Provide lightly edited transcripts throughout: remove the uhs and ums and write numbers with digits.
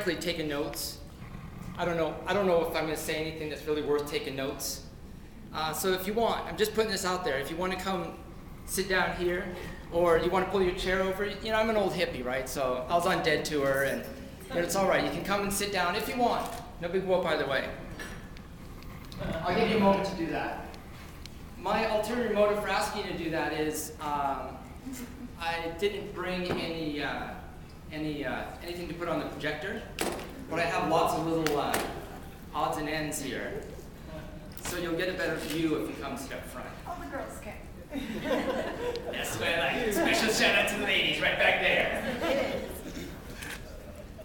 frankly taken notes. I don't know if I'm going to say anything that's really worth taking notes. So if you want, I'm just putting this out there. If you want to come sit down here, or you want to pull your chair over, you know, I'm an old hippie, right? So I was on Dead Tour, and it's all right. You can come and sit down if you want. No big whoop either way. I'll give you a moment to do that. My ulterior motive for asking you to do that is I didn't bring anything to put on the projector, but I have lots of little odds and ends here. So you'll get a better view if you come sit up front. All the girls can. That's what I like. Special shout out to the ladies right back there.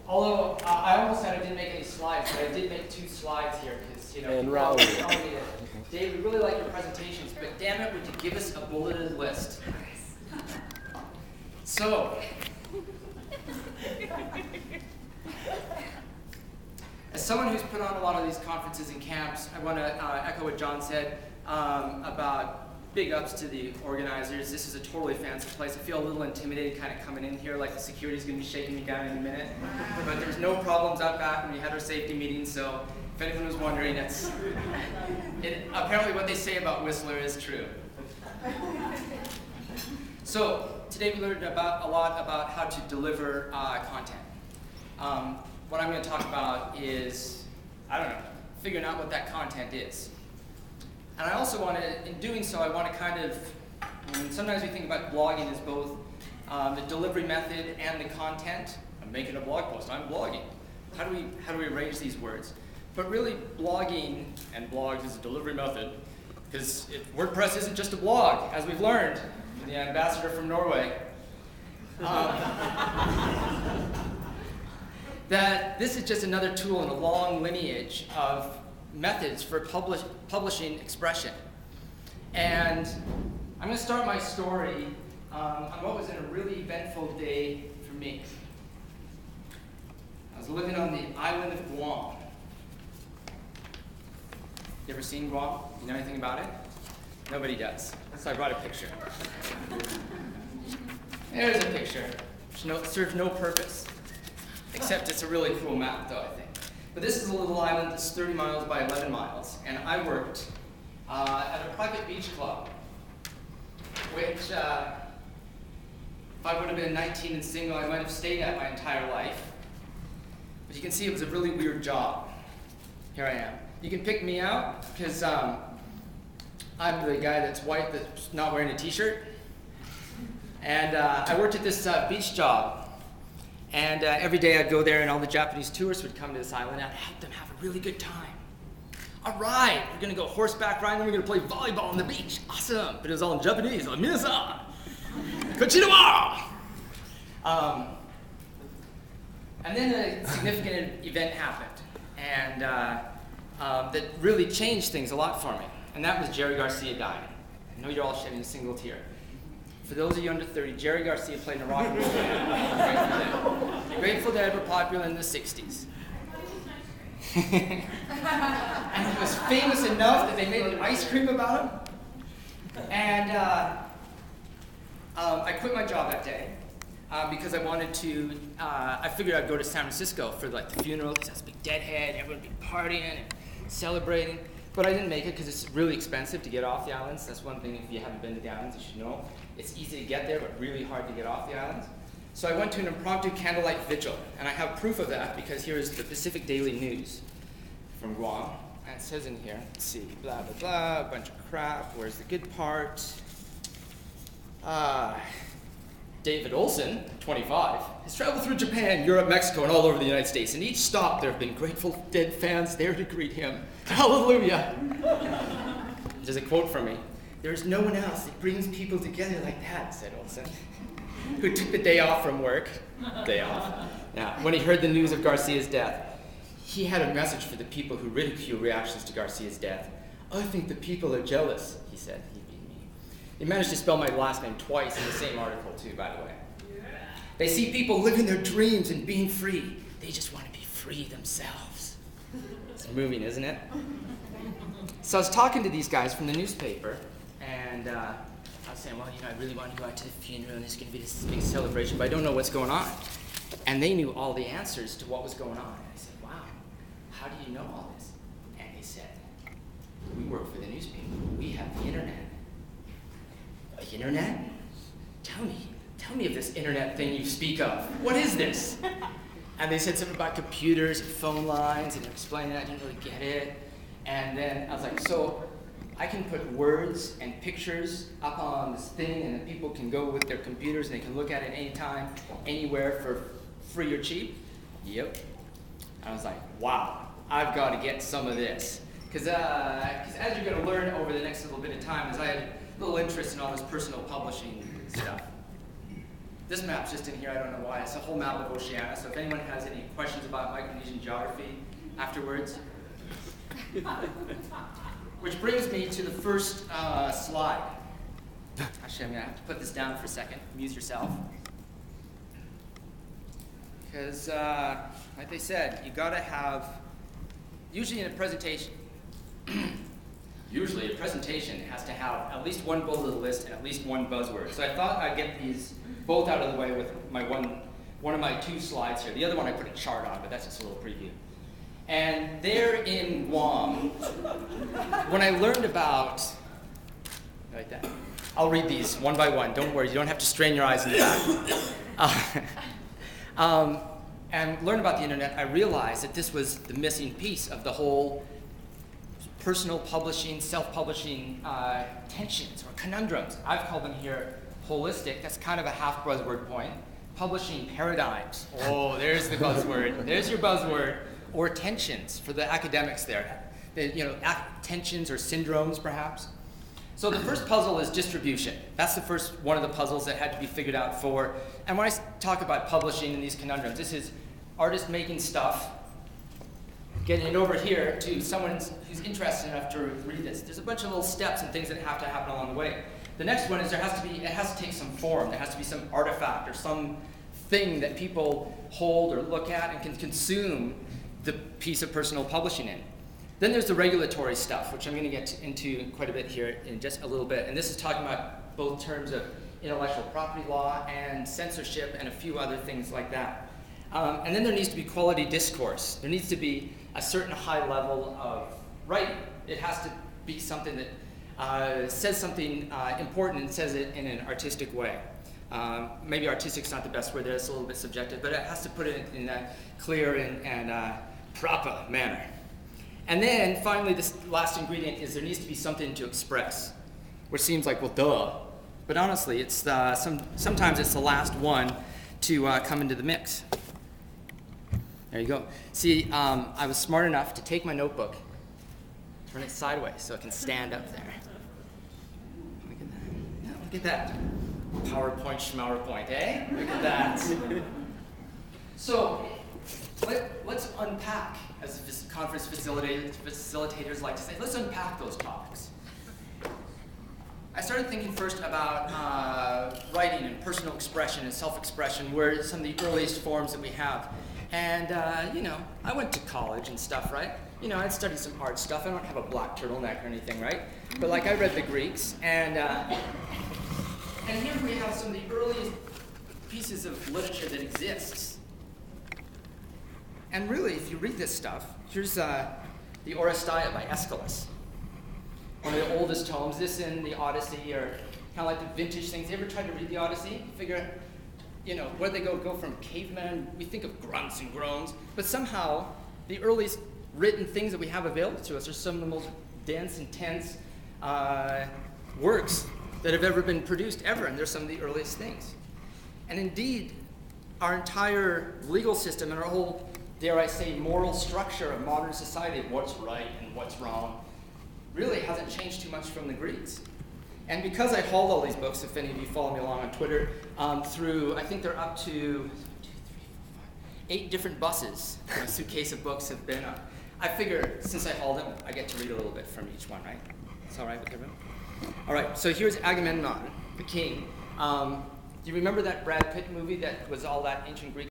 Although I almost said I didn't make any slides, but I did make 2 slides here because, you know, And people Raoul. always tell me that, Dave, we really like your presentations, but damn it, would you give us a bulleted list? So, as someone who's put on a lot of these conferences and camps, I want to echo what John said about big ups to the organizers. This is a totally fancy place. I feel a little intimidated kind of coming in here, like the security's going to be shaking me down in a minute. But there's no problems out back when we had our safety meeting, so if anyone was wondering, apparently what they say about Whistler is true. So today we learned a lot about how to deliver content. What I'm going to talk about is, figuring out what that content is. And I also want to, in doing so, I want to kind of, sometimes we think about blogging as both the delivery method and the content. I'm making a blog post, I'm blogging. How do we arrange these words? But really, blogging and blogs is a delivery method, because WordPress isn't just a blog, as we've learned from the ambassador from Norway. That this is just another tool in a long lineage of methods for publishing expression. And I'm going to start my story on what was a really eventful day for me. I was living on the island of Guam. You ever seen Guam? You know anything about it? Nobody does. So I brought a picture. There's a picture. Serves no purpose. Except it's a really cool map, though, I think. But this is a little island that's 30 miles by 11 miles, and I worked at a private beach club, which, if I would have been 19 and single, I might have stayed at my entire life. But you can see it was a really weird job. Here I am. You can pick me out, because I'm the guy that's white that's not wearing a t-shirt. And I worked at this beach job. And every day I'd go there and all the Japanese tourists would come to this island and I'd help them have a really good time. All right, we're gonna go horseback riding, we're gonna play volleyball on the beach. Awesome, but it was all in Japanese. Like, minasan, konnichiwa. And then a significant event happened. And that really changed things a lot for me. And that was Jerry Garcia dying. I know you're all shedding a single tear. For those of you under 30, Jerry Garcia played in a rock and roll band. The Grateful Dead were popular in the 60s. And he was famous enough that they made an ice cream about him. And I quit my job that day because I wanted to, I figured I'd go to San Francisco for like the funeral, because that's a big deadhead, everyone would be partying and celebrating. But I didn't make it because it's really expensive to get off the islands. That's one thing, if you haven't been to the islands, you should know. It's easy to get there, but really hard to get off the islands. So I went to an impromptu candlelight vigil, and I have proof of that because here is the Pacific Daily News from Guam. And it says in here, let's see, blah, blah, blah, a bunch of crap. Where's the good part? David Olson, 25, has traveled through Japan, Europe, Mexico, and all over the United States. In each stop, there have been Grateful Dead fans there to greet him. Hallelujah! There's a quote from me. There's no one else that brings people together like that, said Olson, who took the day off from work. Day off. Yeah, when he heard the news of Garcia's death. He had a message for the people who ridicule reactions to Garcia's death. I think the people are jealous, he said. He managed to spell my last name twice in the same article, too, by the way. They see people living their dreams and being free. They just want to be free themselves. It's moving, isn't it? So I was talking to these guys from the newspaper, and I was saying, well, I really want to go out to the funeral, and it's going to be this big celebration, but I don't know what's going on. And they knew all the answers to what was going on. And I said, wow, how do you know all this? And they said, we work for the newspaper. We have the internet. The internet? Tell me of this internet thing you speak of. What is this? And they said something about computers and phone lines, and explaining that I didn't really get it. And then I was like, so I can put words and pictures up on this thing, and then people can go with their computers and they can look at it anytime, anywhere for free or cheap? Yep. I was like, wow, I've got to get some of this. Because as you're going to learn over the next little bit of time, as I had a little interest in all this personal publishing stuff. This map's just in here, I don't know why. It's a whole map of Oceania, so if anyone has any questions about Micronesian geography afterwards. Which brings me to the first slide. Actually, I'm going to have to put this down for a second. Amuse yourself. Because, like they said, you got to have, usually in a presentation, usually a presentation has to have at least one bullet list and at least one buzzword. So I thought I'd get these both out of the way with my one of my 2 slides here. The other one I put a chart on, but that's just a little preview. And there in Guam, when I learned about, like that, I'll read these one by one. Don't worry, you don't have to strain your eyes in the back. And learn about the internet, I realized that this was the missing piece of the whole personal publishing, self-publishing tensions or conundrums. I've called them here holistic. That's kind of a half buzzword point. Publishing paradigms. Oh, there's the buzzword. There's your buzzword. Or tensions for the academics there. Tensions or syndromes, perhaps. So the first puzzle is distribution. That's the first one of the puzzles that had to be figured out for. And when I talk about publishing and these conundrums, this is artists making stuff, getting it over here to someone who's interested enough to read this. There's a bunch of little steps and things that have to happen along the way. The next one is it has to take some form. There has to be some artifact or some thing that people hold or look at and can consume the piece of personal publishing in. Then there's the regulatory stuff, which I'm going to get into quite a bit here in just a little bit. And this is talking about both terms of intellectual property law and censorship and a few other things like that. And then there needs to be quality discourse. There needs to be a certain high level of writing. It has to be something that says something important and says it in an artistic way. Maybe artistic's not the best word there, it's a little bit subjective, but it has to put it in a clear and proper manner. And then finally, this last ingredient is there needs to be something to express, which seems like, well, duh. But honestly, it's sometimes it's the last one to come into the mix. There you go. See, I was smart enough to take my notebook, turn it sideways so it can stand up there. Look at that. Yeah, look at that. PowerPoint, schmowerpoint, eh? Look at that. So, let's unpack, as conference facilitators like to say, let's unpack those topics. I started thinking first about writing and personal expression and self-expression were some of the earliest forms that we have. And, I went to college and stuff, right? I'd studied some art stuff. I don't have a black turtleneck or anything, right? But, I read the Greeks, and here we have some of the earliest pieces of literature that exists. And really, if you read this stuff, here's the Oresteia by Aeschylus. One of the oldest tomes. This and the Odyssey are kind of like the vintage things. You ever tried to read the Odyssey? Figure, where they go from cavemen. We think of grunts and groans, but somehow the earliest written things that we have available to us are some of the most dense, intense works that have ever been produced ever, and they're some of the earliest things. And indeed, our entire legal system and our whole, dare I say, moral structure of modern society of what's right and what's wrong really hasn't changed too much from the Greeks. And because I hauled all these books, if any of you follow me along on Twitter, through, I think they're up to 8 different buses. A suitcase of books have been up. I figure since I hauled them, I get to read a little bit from each one, right? It's all right with everyone? All right, so here's Agamemnon, the king. Do you remember that Brad Pitt movie that was all that ancient Greek